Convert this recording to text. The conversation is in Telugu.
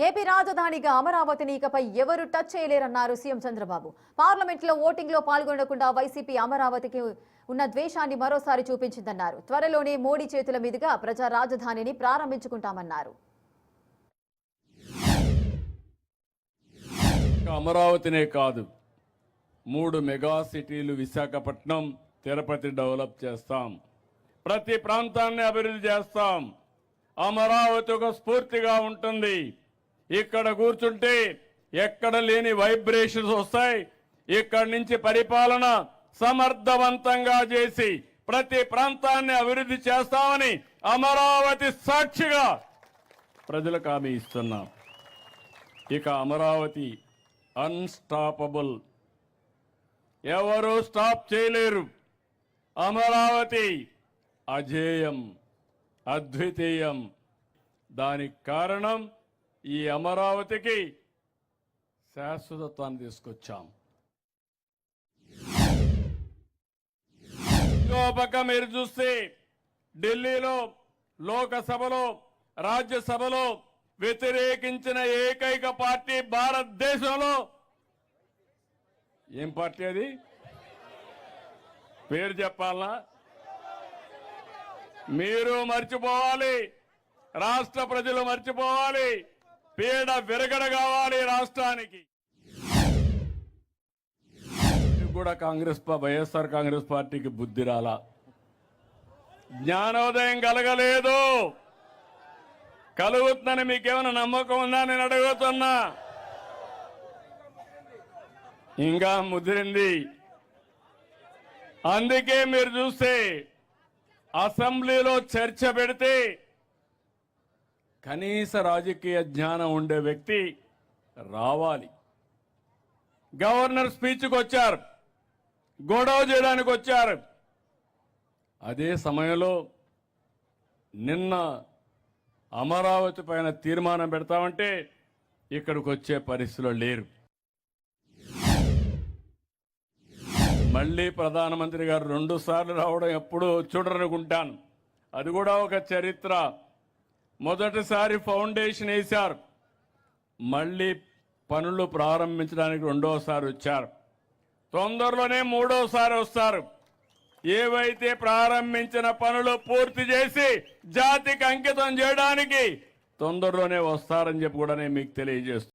ఏపీ రాజధానిగా అమరావతిని ఇకపై ఎవరు టచ్ చేయలేరన్నారు సీఎం చంద్రబాబు. పార్లమెంట్లో ఓటింగ్లో పాల్గొనకుండా వైసీపీ అమరావతికి ఉన్న ద్వేషాన్ని మరోసారి చూపించిందన్నారు. త్వరలోనే మోడీ చేతుల మీదుగా ప్రజా రాజధానిని ప్రారంభించుకుంటామన్నారు. అమరావతినే కాదు, 3 మెగా సిటీలు విశాఖపట్నం, తిరుపతి డెవలప్ చేస్తాం. ప్రతి ప్రాంతాన్ని అభివృద్ధి చేస్తాం. అమరావతి ఒక స్ఫూర్తిగా ఉంటుంది. ఇక్కడ కూర్చుంటే ఎక్కడ లేని వైబ్రేషన్స్ వస్తాయి. ఇక్కడి నుంచి పరిపాలన సమర్థవంతంగా చేసి ప్రతి ప్రాంతాన్ని అభివృద్ధి చేస్తామని అమరావతి సాక్షిగా ప్రజలకు హామీ ఇస్తున్నాం. ఇక అమరావతి అన్స్టాపబుల్, ఎవరు స్టాప్ చేయలేరు. అమరావతి అజేయం, అద్వితీయం. దానికి కారణం ఈ అమరావతికి శాశ్వతత్వాన్ని తీసుకొచ్చాం. ఇంకో పక్క మీరు చూస్తే ఢిల్లీలో లోకసభలో రాజ్యసభలో వ్యతిరేకించిన ఏకైక పార్టీ భారతదేశంలో ఏం పార్టీ అది? పేరు చెప్పాలనా? మీరు మర్చిపోవాలి, రాష్ట్ర ప్రజలు మర్చిపోవాలి. పీడ విరగడ కావాలి రాష్ట్రానికి. కూడా వైఎస్ఆర్ కాంగ్రెస్ పార్టీకి బుద్ధి రాలా, జ్ఞానోదయం కలగలేదు. కలుగుతుందని మీకేమైనా నమ్మకం ఉందా? నేను అడుగుతున్నా. ఇంకా ముదిరింది. అందుకే మీరు చూస్తే అసెంబ్లీలో చర్చ పెడితే కనీస రాజకీయ జ్ఞానం ఉండే వ్యక్తి రావాలి. గవర్నర్ స్పీచ్కి వచ్చారు, గొడవ చేయడానికి వచ్చారు. అదే సమయంలో నిన్న అమరావతి పైన తీర్మానం పెడతామంటే ఇక్కడికి వచ్చే పరిస్థితిలో లేరు. మళ్ళీ ప్రధానమంత్రి గారు 2 సార్లు రావడం ఎప్పుడూ చూడరనుకుంటాను. అది కూడా ఒక చరిత్ర. మొదటిసారి ఫౌండేషన్ వేశారు, మళ్ళీ పనులు ప్రారంభించడానికి 2వసారి వచ్చారు. తొందరలోనే 3వసారి వస్తారు. ఏవైతే ప్రారంభించిన పనులు పూర్తి చేసి జాతికి అంకితం చేయడానికి తొందరలోనే వస్తారని చెప్పి కూడా నేను మీకు తెలియజేస్తున్నాను.